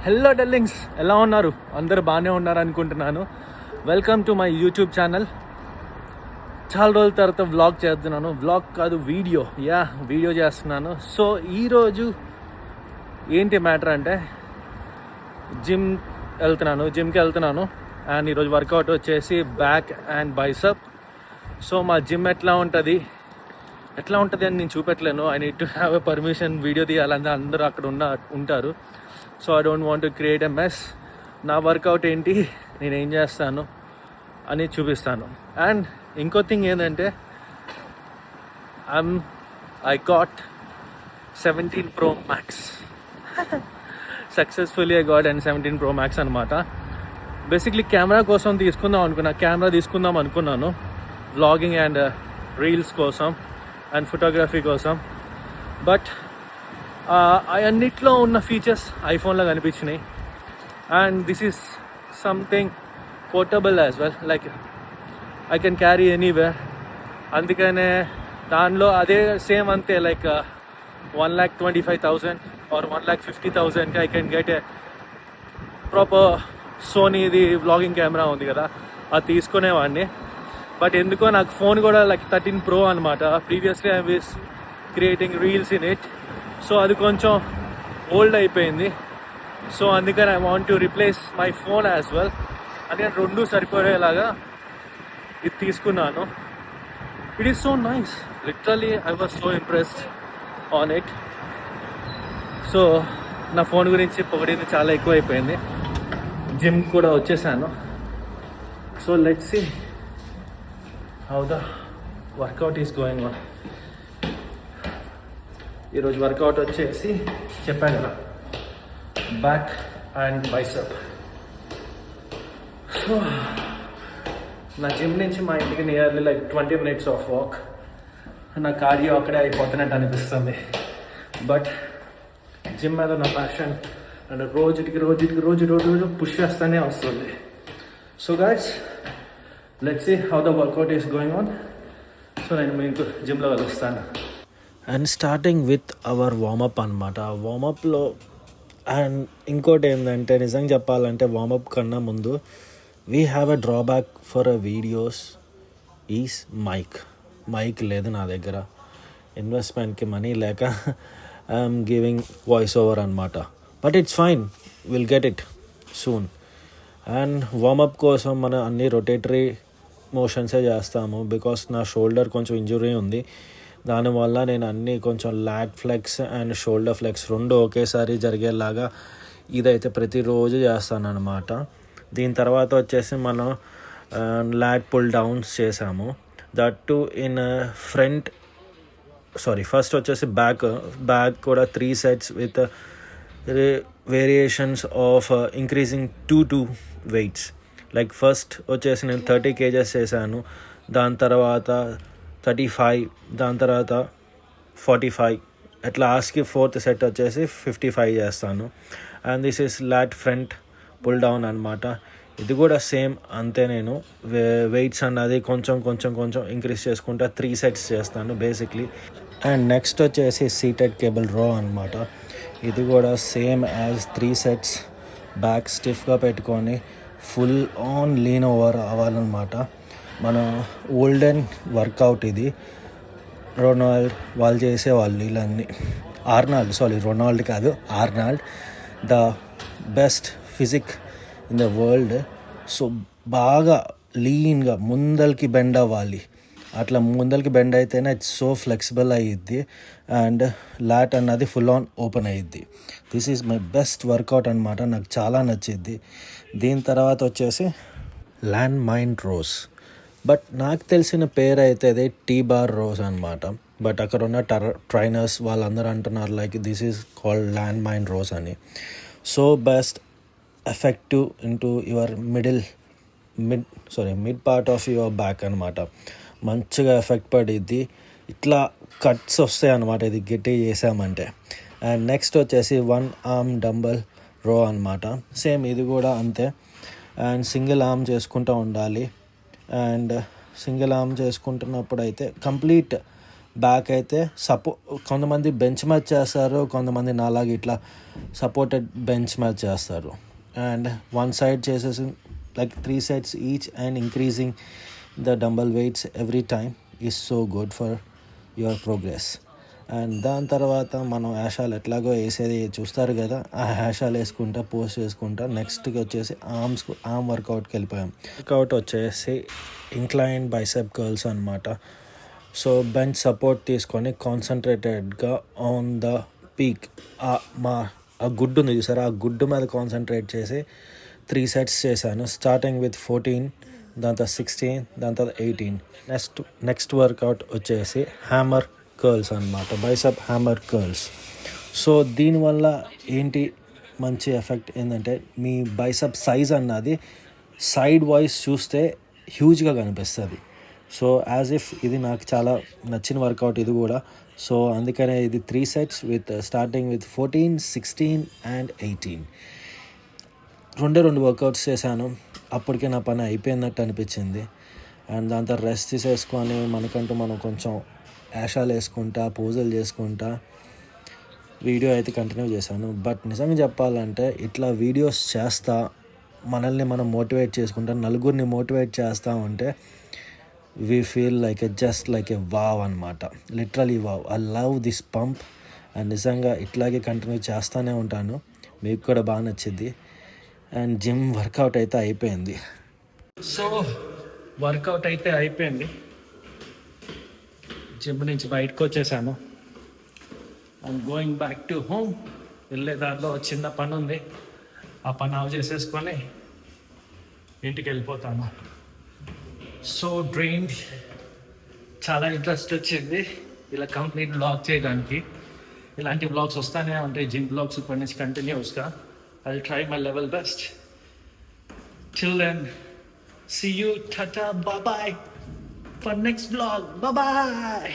Hello darlings, ఎలా ఉన్నారు? అందరూ బాగానే ఉన్నారు అనుకుంటున్నాను. Welcome to my YouTube channel. చాలా రోజుల తర్వాత వ్లాగ్ చేస్తున్నాను. వ్లాగ్ కాదు, వీడియో చేస్తున్నాను. సో ఈరోజు ఏంటి మ్యాటర్ అంటే జిమ్కి వెళ్తున్నాను అండ్ ఈరోజు వర్కౌట్ వచ్చేసి బ్యాక్ అండ్ బైసప్. సో మా జిమ్ ఎట్లా ఉంటుంది అని నేను చూపెట్టలేను. I need to have a permission. Video తీయాలంటే అందరూ అక్కడ ఉంటారు. So I don't want to create a mess. నా వర్కౌట్ ఏంటి, నేనేం చేస్తాను అని చూపిస్తాను. అండ్ ఇంకో థింగ్ ఏంటంటే I got 17 Pro Max. Successfully I got 17 Pro Max అనమాట. బేసిక్లీ కెమెరా కోసం తీసుకుందాం అనుకున్నాను వ్లాగింగ్ అండ్ రీల్స్ కోసం అండ్ ఫోటోగ్రఫీ కోసం. బట్ అన్నిట్లో ఉన్న ఫీచర్స్ ఐఫోన్లో కనిపించినాయి. And this is something portable as well, like I can carry anywhere. అందుకనే దానిలో అదే సేమ్ అంతే, లైక్ 1,25,000 ఆర్ 1,50,000కి I can get a proper సోనీది వ్లాగింగ్ కెమెరా ఉంది కదా, అది తీసుకునేవాడిని. బట్ ఎందుకో నాకు ఫోన్ కూడా లైక్ 13 Pro అనమాట. Previously I was creating reels in it. So అది కొంచెం ఓల్డ్ అయిపోయింది. సో అందుకని I want to replace my phone as well. అందుకని రెండు సరిపోయేలాగా ఇది తీసుకున్నాను. It is so nice, literally I was so impressed on it. So నా ఫోన్ గురించి పొగిడింది చాలా ఎక్కువ అయిపోయింది. జిమ్ కూడా వచ్చేసాను. So let's see how the workout is going on. ఈరోజు వర్కౌట్ వచ్చేసి చెప్పాను కదా, బ్యాక్ అండ్ బైసప్. సో నా జిమ్ నుంచి మా ఇంటికి nearly like 20 minutes of walk. నా కార్డియో అక్కడే అయిపోతున్నట్టు అనిపిస్తుంది. బట్ జిమ్ మీద నా ప్యాషన్ అండ్ రోజు పుష్ చేస్తూనే వస్తుంది. So guys, let's see how the workout is going on. So నేను మీకు జిమ్లో కలుస్తాను. And starting with our warmup అనమాట. వార్మప్లో అండ్ ఇంకోటి ఏంటంటే, నిజంగా చెప్పాలంటే వార్మప్ కన్నా ముందు we have a drawback for a videos is mic లేదు నా దగ్గర. ఇన్వెస్ట్మెంట్కి మనీ లేక ఐఎమ్ గివింగ్ వాయిస్ ఓవర్ అనమాట. But it's fine, will get it soon. And warmup కోసం మనం అన్ని రొటేటరీ మోషన్సే చేస్తాము. బికాస్ నా షోల్డర్ కొంచెం ఇంజురీ ఉంది. దానివల్ల నేను అన్నీ కొంచెం lat flex and shoulder flex రెండు ఒకేసారి జరిగేలాగా ఇదైతే ప్రతిరోజు చేస్తాను అనమాట. దీని తర్వాత వచ్చేసి మనం లాట్ పుల్ డౌన్స్ చేసాము. దట్ టు ఇన్ ఫస్ట్ వచ్చేసి బ్యాక్ కూడా 3 sets with variations of increasing 2 weights. Like first వచ్చేసి నేను 30 kgs చేశాను, దాని తర్వాత 35, దాని తర్వాత 45, అట్లా లాస్ట్కి 4th set వచ్చేసి 55 చేస్తాను. And this is lat front pull down అనమాట. ఇది కూడా సేమ్ అంతే. నేను వెయిట్స్ అన్నది కొంచెం ఇంక్రీజ్ చేసుకుంటా 3 sets చేస్తాను బేసిక్లీ. అండ్ నెక్స్ట్ వచ్చేసి సీటెడ్ కేబుల్ రో అనమాట. ఇది కూడా సేమ్ యాజ్ 3 sets. బ్యాక్ స్టిఫ్గా పెట్టుకొని ఫుల్ ఆన్ లీన్ ఓవర్ అవ్వాలన్నమాట. మన ఓల్డెన్ వర్కౌట్ ఇది. రొనాల్డ్ వాళ్ళు చేసేవాళ్ళు ఇలాన్ని. రొనాల్డ్ కాదు, Arnold, the best physique in the world. So బాగా లీన్గా ముందరికి బెండ్ అవ్వాలి. అట్లా ముందరికి బెండ్ అయితేనే ఇట్స్ సో ఫ్లెక్సిబుల్ అయ్యిద్ది అండ్ లాట్ అన్నది ఫుల్ ఆన్ ఓపెన్ అయ్యిద్ది. This is my best workout అనమాట. నాకు చాలా నచ్చింది. దీని తర్వాత వచ్చేసి ల్యాండ్ మైన్ రోస్. బట్ నాకు తెలిసిన పేరు అయితే అదే T-bar రోస్ అనమాట. బట్ అక్కడ ఉన్న ట్రైనర్స్ వాళ్ళందరూ అంటున్నారు like this is called landmine rows అని. So best effective into your mid part of your back అనమాట. మంచిగా ఎఫెక్ట్ పడిద్ది. ఇట్లా కట్స్ వస్తాయి అనమాట ఇది గట్టి చేసామంటే. అండ్ నెక్స్ట్ వచ్చేసి 1 arm డంబల్ రో అనమాట. సేమ్ ఇది కూడా అంతే. అండ్ సింగిల్ ఆర్మ్ చేసుకుంటూ ఉండాలి. అండ్ సింగిల్ ఆర్మ్ చేసుకుంటున్నప్పుడు అయితే కంప్లీట్ బ్యాక్ అయితే కొంతమంది బెంచ్ మ్యాచ్ చేస్తారు, కొంతమంది నాలాగా ఇట్లా సపోర్టెడ్ బెంచ్ మ్యాచ్ చేస్తారు. అండ్ వన్ సైడ్ చేసేసి like 3 sets each and increasing the dumbbell weights every time is so good for your progress. And దాని తర్వాత మనం యాషాలు ఎట్లాగో వేసేది చూస్తారు కదా, ఆ యాషాలు వేసుకుంటా పోస్ట్ చేసుకుంటా నెక్స్ట్కి వచ్చేసి ఆర్మ్ వర్కౌట్కి వెళ్ళిపోయాం. వర్కౌట్ వచ్చేసి ఇంక్లైన్ బైసెప్ కర్ల్స్ అనమాట. సో బెంచ్ సపోర్ట్ తీసుకొని కాన్సన్ట్రేటెడ్గా ఆన్ ద పీక్, ఆ గుడ్డు ఉంది చూసారా, ఆ గుడ్డు మీద కాన్సన్ట్రేట్ చేసి 3 sets చేశాను. స్టార్టింగ్ విత్ 14, దాని తర్వాత 16, దాని తర్వాత 18. నెక్స్ట్ వర్కౌట్ వచ్చేసి హ్యామర్ కర్ల్స్ అనమాట, బైసెప్ హ్యామర్ కర్ల్స్. సో దీనివల్ల ఏంటి మంచి ఎఫెక్ట్ ఏంటంటే మీ బైసెప్ సైజ్ అన్నది సైడ్ వైజ్ చూస్తే హ్యూజ్గా కనిపిస్తుంది. సో యాజ్ ఇఫ్ ఇది నాకు చాలా నచ్చిన వర్కౌట్ ఇది కూడా. సో అందుకనే ఇది 3 sets స్టార్టింగ్ విత్ 14, 16 అండ్ 18. రెండు వర్కౌట్స్ చేశాను. అప్పటికే నా పని అయిపోయినట్టు అనిపించింది. అండ్ దాంతో రెస్ట్ తీసేసుకొని మనకంటూ మనం కొంచెం యాషాలు వేసుకుంటా పోజులు చేసుకుంటా వీడియో అయితే కంటిన్యూ చేశాను. బట్ నిజంగా చెప్పాలంటే ఇట్లా వీడియోస్ చేస్తా మనల్ని మనం మోటివేట్ చేసుకుంటా, నలుగురిని మోటివేట్ చేస్తూ ఉంటే we feel like just like a wow అనమాట. Literally wow. I love this pump. And నిజంగా ఇట్లాగే కంటిన్యూ చేస్తూనే ఉంటాను. మీకు కూడా బాగా నచ్చింది. అండ్ జిమ్ వర్కౌట్ అయితే అయిపోయింది. సో వర్కౌట్ అయితే అయిపోయింది. జిమ్ నుంచి బయటకు వచ్చేసాను. I'm going back to home. వెళ్ళే దారిలో చిన్న పని ఉంది, ఆ పని ఆఫ్ చేసేసుకొని ఇంటికి వెళ్ళిపోతాను. సో డ్రైన్డ్, చాలా ఇంట్రెస్ట్ వచ్చింది ఇలా కంప్లీట్ బ్లాగ్ చేయడానికి. ఇలాంటి బ్లాగ్స్ వస్తానే ఉంటాయి, జిమ్ బ్లాగ్స్ ఇప్పటి నుంచి కంటిన్యూస్గా. I'll try my level best. Till then, see you, tata, bye-bye for next vlog. Bye-bye.